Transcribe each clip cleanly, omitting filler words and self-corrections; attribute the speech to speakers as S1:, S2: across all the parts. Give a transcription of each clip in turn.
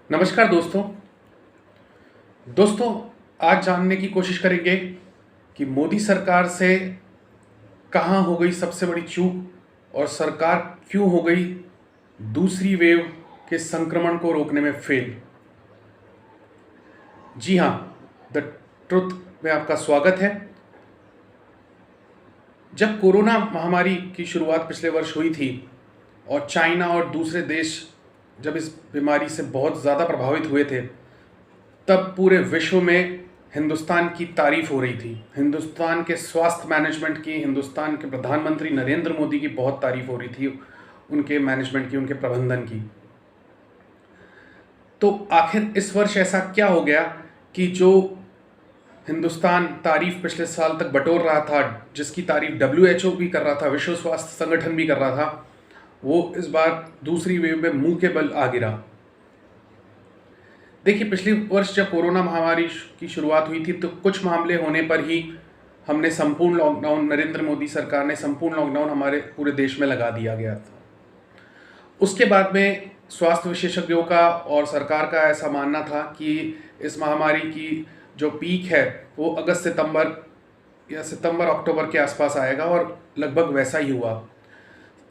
S1: नमस्कार दोस्तों। दोस्तों, आज जानने की कोशिश करेंगे कि मोदी सरकार से कहाँ हो गई सबसे बड़ी चूक और सरकार क्यों हो गई दूसरी वेव के संक्रमण को रोकने में फेल। जी हाँ, द ट्रुथ में आपका स्वागत है। जब कोरोना महामारी की शुरुआत पिछले वर्ष हुई थी और चाइना और दूसरे देश जब इस बीमारी से बहुत ज़्यादा प्रभावित हुए थे, तब पूरे विश्व में हिंदुस्तान की तारीफ हो रही थी। हिंदुस्तान के स्वास्थ्य मैनेजमेंट की, हिंदुस्तान के प्रधानमंत्री नरेंद्र मोदी की बहुत तारीफ हो रही थी, उनके मैनेजमेंट की, उनके प्रबंधन की। तो आखिर इस वर्ष ऐसा क्या हो गया कि जो हिंदुस्तान तारीफ पिछले साल तक बटोर रहा था, जिसकी तारीफ WHO भी कर रहा था, विश्व स्वास्थ्य संगठन भी कर रहा था, वो इस बार दूसरी वेव में मुंह के बल आ गिरा। देखिए, पिछले वर्ष जब कोरोना महामारी की शुरुआत हुई थी तो कुछ मामले होने पर ही हमने संपूर्ण लॉकडाउन, नरेंद्र मोदी सरकार ने संपूर्ण लॉकडाउन हमारे पूरे देश में लगा दिया गया था। उसके बाद में स्वास्थ्य विशेषज्ञों का और सरकार का ऐसा मानना था कि इस महामारी की जो पीक है वो अगस्त सितंबर या सितंबर अक्टूबर के आसपास आएगा, और लगभग वैसा ही हुआ।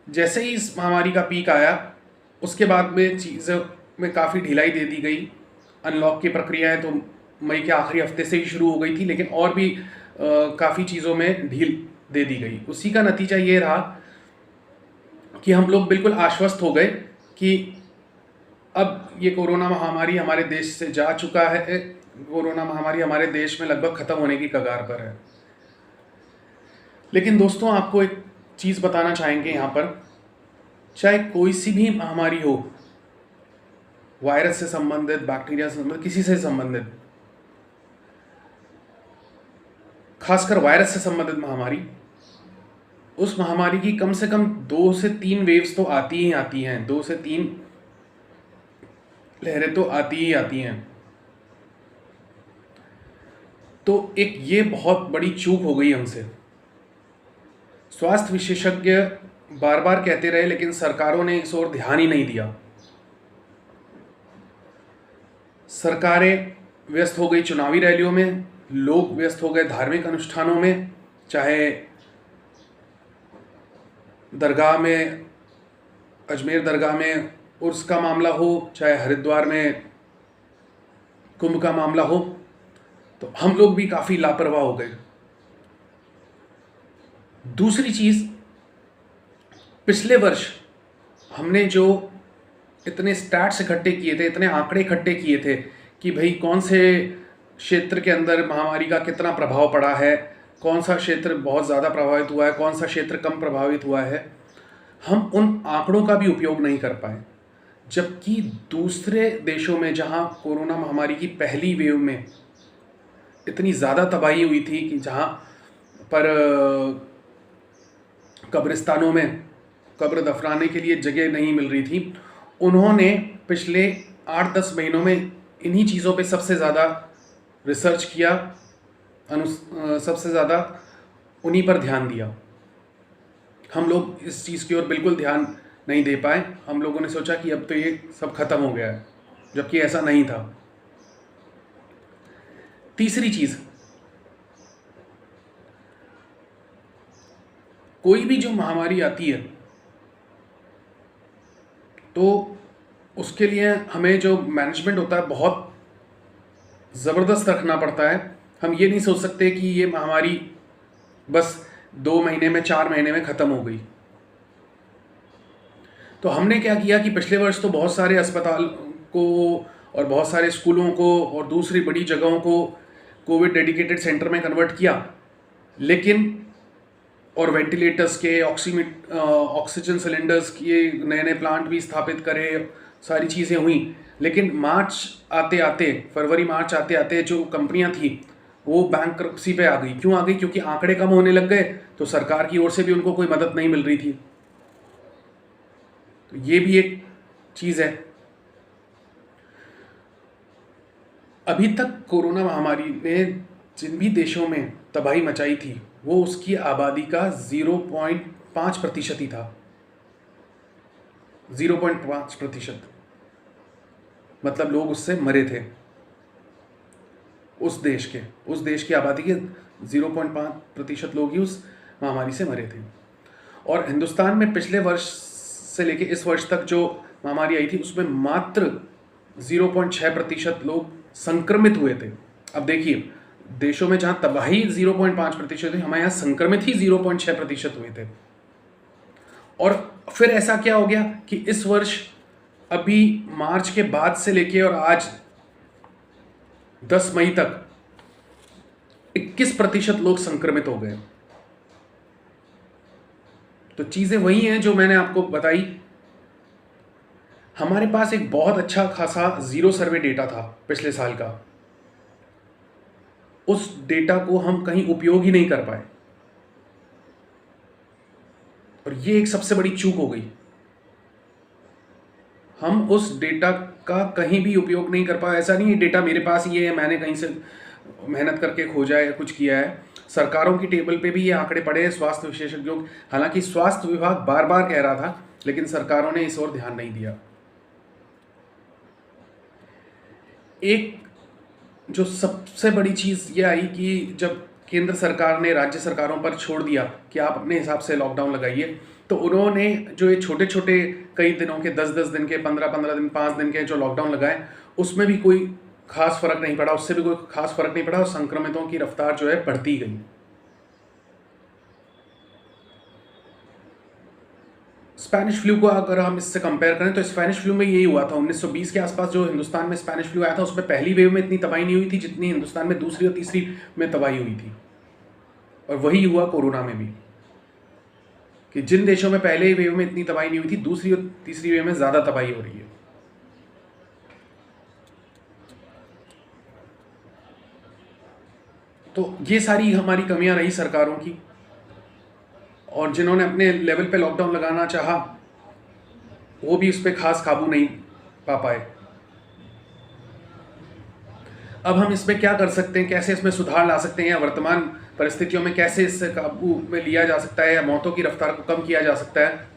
S1: जैसे ही इस महामारी का पीक आया, उसके बाद में चीज़ों में काफ़ी ढिलाई दे दी गई। अनलॉक की प्रक्रियाएं तो मई के आखिरी हफ्ते से ही शुरू हो गई थी, लेकिन और भी काफ़ी चीज़ों में ढील दे दी गई। उसी का नतीजा ये रहा कि हम लोग बिल्कुल आश्वस्त हो गए कि अब ये कोरोना महामारी हमारे देश से जा चुका है। कोरोना महामारी हमारे देश में लगभग ख़त्म होने की कगार पर है। लेकिन दोस्तों, आपको एक चीज़ बताना चाहेंगे यहाँ पर, चाहे कोई सी भी महामारी हो, वायरस से संबंधित, बैक्टीरिया से संबंधित, किसी से संबंधित, खासकर वायरस से संबंधित महामारी, उस महामारी की कम से कम 2 से 3 वेव्स तो आती ही आती हैं। 2 से 3 लहरें तो आती ही आती हैं। तो एक ये बहुत बड़ी चूक हो गई हमसे। स्वास्थ्य विशेषज्ञ बार बार कहते रहे, लेकिन सरकारों ने इस ओर ध्यान ही नहीं दिया। सरकारें व्यस्त हो गई चुनावी रैलियों में, लोग व्यस्त हो गए धार्मिक अनुष्ठानों में, चाहे दरगाह में, अजमेर दरगाह में उर्स का मामला हो, चाहे हरिद्वार में कुंभ का मामला हो। तो हम लोग भी काफ़ी लापरवाह हो गए। दूसरी चीज़, पिछले वर्ष हमने जो इतने स्टैट्स इकट्ठे किए थे, इतने आंकड़े इकट्ठे किए थे कि भाई कौन से क्षेत्र के अंदर महामारी का कितना प्रभाव पड़ा है, कौन सा क्षेत्र बहुत ज़्यादा प्रभावित हुआ है, कौन सा क्षेत्र कम प्रभावित हुआ है, हम उन आंकड़ों का भी उपयोग नहीं कर पाए। जबकि दूसरे देशों में जहां कोरोना महामारी की पहली वेव में इतनी ज़्यादा तबाही हुई थी कि जहां पर कब्रिस्तानों में कब्र दफनाने के लिए जगह नहीं मिल रही थी, उन्होंने पिछले 8-10 महीनों में इन्हीं चीज़ों पे सबसे ज़्यादा रिसर्च किया, सबसे ज़्यादा उन्हीं पर ध्यान दिया। हम लोग इस चीज़ की ओर बिल्कुल ध्यान नहीं दे पाए। हम लोगों ने सोचा कि अब तो ये सब खत्म हो गया है, जबकि ऐसा नहीं था। तीसरी चीज़, कोई भी जो महामारी आती है तो उसके लिए हमें जो मैनेजमेंट होता है बहुत ज़बरदस्त रखना पड़ता है। हम ये नहीं सोच सकते कि ये महामारी बस 2 महीने में, 4 महीने में ख़त्म हो गई। तो हमने क्या किया कि पिछले वर्ष तो बहुत सारे अस्पताल को और बहुत सारे स्कूलों को और दूसरी बड़ी जगहों को कोविड डेडिकेटेड सेंटर में कन्वर्ट किया, लेकिन और वेंटिलेटर्स के, ऑक्सीजन सिलेंडर्स के नए नए प्लांट भी स्थापित करे, सारी चीज़ें हुई। लेकिन मार्च आते आते, फरवरी मार्च आते आते जो कंपनियां थी वो बैंकरप्सी पे आ गई। क्यों आ गई? क्योंकि आंकड़े कम होने लग गए, तो सरकार की ओर से भी उनको कोई मदद नहीं मिल रही थी। तो ये भी एक चीज़ है। अभी तक कोरोना महामारी ने जिन भी देशों में तबाही मचाई थी, वो उसकी आबादी का 0.5% ही था। 0.5%। मतलब लोग उससे मरे थे। उस देश की आबादी के 0.5% लोग ही उस महामारी से मरे थे। और हिंदुस्तान में पिछले वर्ष से लेके इस वर्ष तक जो महामारी आई थी उसमें मात्र 0.6% लोग संक्रमित हुए थे। अब देखिए, देशों में जहां तबाही 0.5% हुई, हमारे यहाँ संक्रमित ही 0.6% हुए थे। और फिर ऐसा क्या हो गया कि इस वर्ष अभी मार्च के बाद से लेके और आज 10 मई तक 21% लोग संक्रमित हो गए। तो चीजें वही हैं जो मैंने आपको बताई। हमारे पास एक बहुत अच्छा खासा जीरो सर्वे डेटा था पिछले साल का, उस डेटा को हम कहीं उपयोग ही नहीं कर पाए, और ये एक सबसे बड़ी चूक हो गई। हम उस डेटा का कहीं भी उपयोग नहीं कर पाए। ऐसा नहीं है डेटा मेरे पास ही है, मैंने कहीं से मेहनत करके खोजा है, कुछ किया है। सरकारों की टेबल पे भी ये आंकड़े पड़े हैं, स्वास्थ्य विशेषज्ञों, हालांकि स्वास्थ्य विभाग बार बार कह रहा था, लेकिन सरकारों ने इस ओर ध्यान नहीं दिया। एक जो सबसे बड़ी चीज़ ये आई कि जब केंद्र सरकार ने राज्य सरकारों पर छोड़ दिया कि आप अपने हिसाब से लॉकडाउन लगाइए, तो उन्होंने जो ये छोटे छोटे कई दिनों के 10-10 दिन के, 15-15 दिन, 5 दिन के जो लॉकडाउन लगाए, उसमें भी कोई खास फर्क नहीं पड़ा, उससे भी कोई खास फर्क नहीं पड़ा, और संक्रमितों की रफ्तार जो है बढ़ती गई। स्पेनिश फ्लू को अगर हम इससे कंपेयर करें तो स्पेनिश फ्लू में यही हुआ था। 1920 के आसपास जो हिंदुस्तान में स्पेनिश फ्लू आया था, उसमें पहली वेव में इतनी तबाही नहीं हुई थी जितनी हिंदुस्तान में दूसरी और तीसरी में तबाही हुई थी। और वही हुआ कोरोना में भी, कि जिन देशों में पहले वेव में इतनी तबाही नहीं हुई थी, दूसरी और तीसरी वेव में ज़्यादा तबाही हो रही है। तो ये सारी हमारी कमियां रही सरकारों की, और जिन्होंने अपने लेवल पे लॉकडाउन लगाना चाहा वो भी उस पर खास काबू नहीं पा पाए। अब हम इसमें क्या कर सकते हैं, कैसे इसमें सुधार ला सकते हैं, या वर्तमान परिस्थितियों में कैसे इससे काबू में लिया जा सकता है, या मौतों की रफ्तार को कम किया जा सकता है।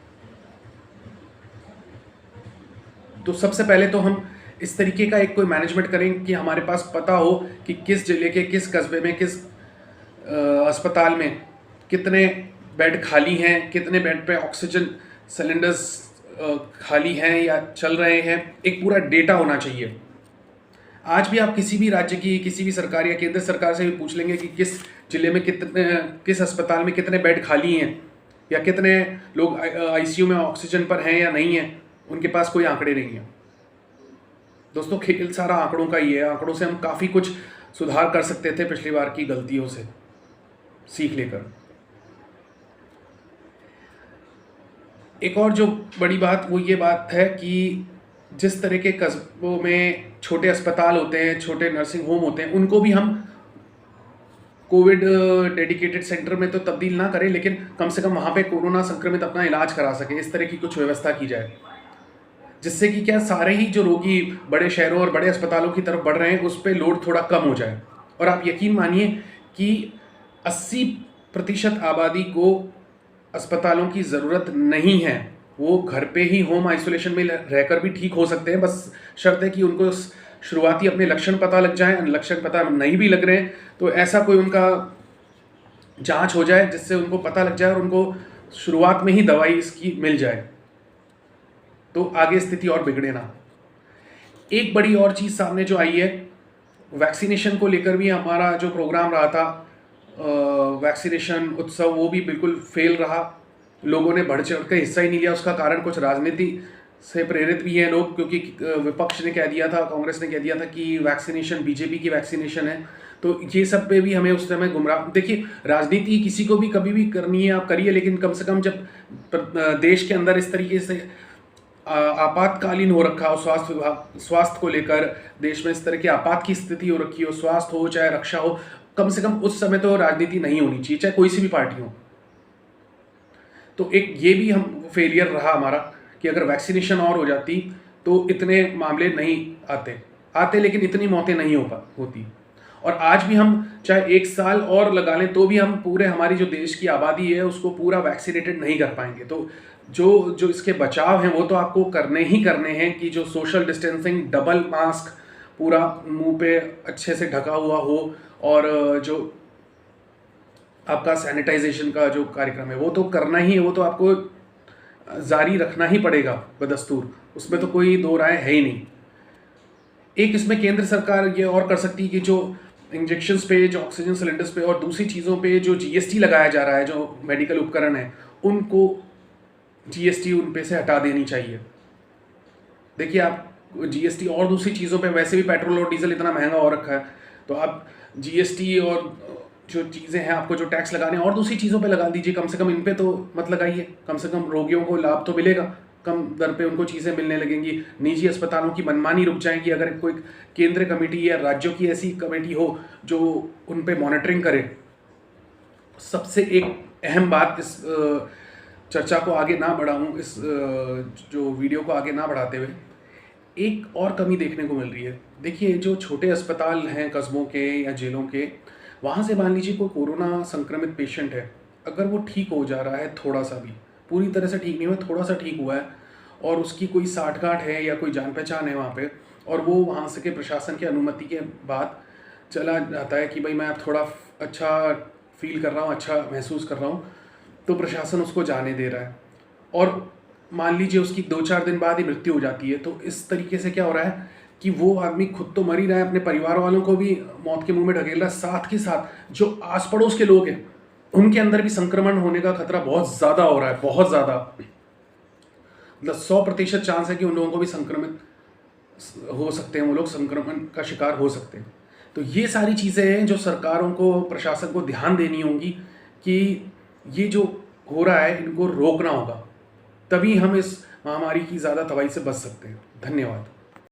S1: तो सबसे पहले तो हम इस तरीके का एक कोई मैनेजमेंट करें कि हमारे पास पता हो कि किस जिले के किस कस्बे में किस अस्पताल में कितने बेड खाली हैं, कितने बेड पे ऑक्सीजन सिलेंडर्स खाली हैं या चल रहे हैं। एक पूरा डेटा होना चाहिए। आज भी आप किसी भी राज्य की, किसी भी सरकार या केंद्र सरकार से भी पूछ लेंगे कि किस जिले में कितने, किस अस्पताल में कितने बेड खाली हैं, या कितने लोग आईसीयू में ऑक्सीजन पर हैं या नहीं हैं, उनके पास कोई आंकड़े नहीं हैं। दोस्तों, खेल सारा आंकड़ों का ही है। आंकड़ों से हम काफ़ी कुछ सुधार कर सकते थे पिछली बार की गलतियों से सीख लेकर। एक और जो बड़ी बात वो ये बात है कि जिस तरह के कस्बों में छोटे अस्पताल होते हैं, छोटे नर्सिंग होम होते हैं, उनको भी हम कोविड डेडिकेटेड सेंटर में तो तब्दील ना करें, लेकिन कम से कम वहाँ पे कोरोना संक्रमित अपना इलाज करा सके, इस तरह की कुछ व्यवस्था की जाए, जिससे कि क्या सारे ही जो रोगी बड़े शहरों और बड़े अस्पतालों की तरफ बढ़ रहे हैं उस पर लोड थोड़ा कम हो जाए। और आप यकीन मानिए कि 80% आबादी को अस्पतालों की ज़रूरत नहीं है, वो घर पे ही होम आइसोलेशन में रहकर भी ठीक हो सकते हैं। बस शर्त है कि उनको शुरुआती अपने लक्षण पता लग जाएं, लक्षण पता नहीं भी लग रहे हैं तो ऐसा कोई उनका जांच हो जाए जिससे उनको पता लग जाए और उनको शुरुआत में ही दवाई इसकी मिल जाए, तो आगे स्थिति और बिगड़े ना। एक बड़ी और चीज़ सामने जो आई है, वैक्सीनेशन को लेकर भी हमारा जो प्रोग्राम रहा था, वैक्सीनेशन उत्सव, वो भी बिल्कुल फेल रहा। लोगों ने बढ़ चढ़ कर हिस्सा ही नहीं लिया। उसका कारण कुछ राजनीति से प्रेरित भी हैं लोग, क्योंकि विपक्ष ने कह दिया था, कांग्रेस ने कह दिया था कि वैक्सीनेशन बीजेपी की वैक्सीनेशन है। तो ये सब पे भी हमें उस समय गुमराह, देखिए राजनीति किसी को भी कभी भी करनी है आप करिए, लेकिन कम से कम जब देश के अंदर इस तरीके से आपातकालीन हो रखा हो, स्वास्थ्य को लेकर देश में इस तरह की आपात की स्थिति हो रखी हो, स्वास्थ्य हो चाहे रक्षा हो, कम से कम उस समय तो राजनीति नहीं होनी चाहिए, चाहे कोई सी भी पार्टी हो। तो एक ये भी हम फेलियर रहा हमारा कि अगर वैक्सीनेशन और हो जाती तो इतने मामले नहीं आते, लेकिन इतनी मौतें नहीं होती। और आज भी हम चाहे 1 साल और लगा लें तो भी हम पूरे हमारी जो देश की आबादी है उसको पूरा वैक्सीनेटेड नहीं कर पाएंगे। तो जो जो इसके बचाव हैं वो तो आपको करने ही करने हैं, कि जो सोशल डिस्टेंसिंग, डबल मास्क, पूरा मुंह पे अच्छे से ढका हुआ हो, और जो आपका सैनिटाइजेशन का जो कार्यक्रम है वो तो करना ही है, वो तो आपको जारी रखना ही पड़ेगा बदस्तूर, उसमें तो कोई दो राय है ही नहीं। एक इसमें केंद्र सरकार ये और कर सकती है कि जो इंजेक्शन्स पे, जो ऑक्सीजन सिलेंडर्स पे और दूसरी चीज़ों पे जो जीएसटी लगाया जा रहा है, जो मेडिकल उपकरण है, उनको जीएसटी उन पे से हटा देनी चाहिए। देखिए, आप जीएसटी और दूसरी चीज़ों पे, वैसे भी पेट्रोल और डीजल इतना महंगा हो रखा है, तो आप जीएसटी और जो चीज़ें हैं आपको जो टैक्स लगाने और दूसरी चीज़ों पे लगा दीजिए, कम से कम इन पे तो मत लगाइए। कम से कम रोगियों को लाभ तो मिलेगा, कम दर पे उनको चीज़ें मिलने लगेंगी। निजी अस्पतालों की मनमानी रुक जाएगी अगर कोई केंद्र कमेटी या राज्यों की ऐसी कमेटी हो जो उन पे मॉनिटरिंग करे। सबसे एक अहम बात, इस चर्चा को आगे ना बढ़ाऊँ, इस जो वीडियो को आगे ना बढ़ाते हुए, एक और कमी देखने को मिल रही है। देखिए, जो छोटे अस्पताल हैं कस्बों के या जेलों के, वहाँ से मान लीजिए कोई कोरोना संक्रमित पेशेंट है, अगर वो ठीक हो जा रहा है थोड़ा सा भी, पूरी तरह से ठीक नहीं हुआ, थोड़ा सा ठीक हुआ है, और उसकी कोई साठगांठ है या कोई जान पहचान है वहाँ पे, और वो वहाँ से के प्रशासन की अनुमति के बाद चला जाता है कि भाई मैं अब थोड़ा अच्छा फील कर रहा हूँ, अच्छा महसूस कर रहा हूँ, तो प्रशासन उसको जाने दे रहा है। और मान लीजिए उसकी 2-4 दिन बाद ही मृत्यु हो जाती है, तो इस तरीके से क्या हो रहा है कि वो आदमी खुद तो मर ही रहा है, अपने परिवार वालों को भी मौत के मुंह में ढकेल रहा है, साथ के साथ जो आस पड़ोस के लोग हैं उनके अंदर भी संक्रमण होने का खतरा बहुत ज़्यादा हो रहा है, बहुत ज़्यादा। मतलब 100% चांस है कि उन लोगों को भी संक्रमित हो सकते हैं, वो लोग संक्रमण का शिकार हो सकते हैं। तो ये सारी चीज़ें हैं जो सरकारों को, प्रशासन को ध्यान देनी होंगी कि ये जो हो रहा है इनको रोकना होगा, तभी हम इस महामारी की ज़्यादा तबाही से बच सकते हैं। धन्यवाद।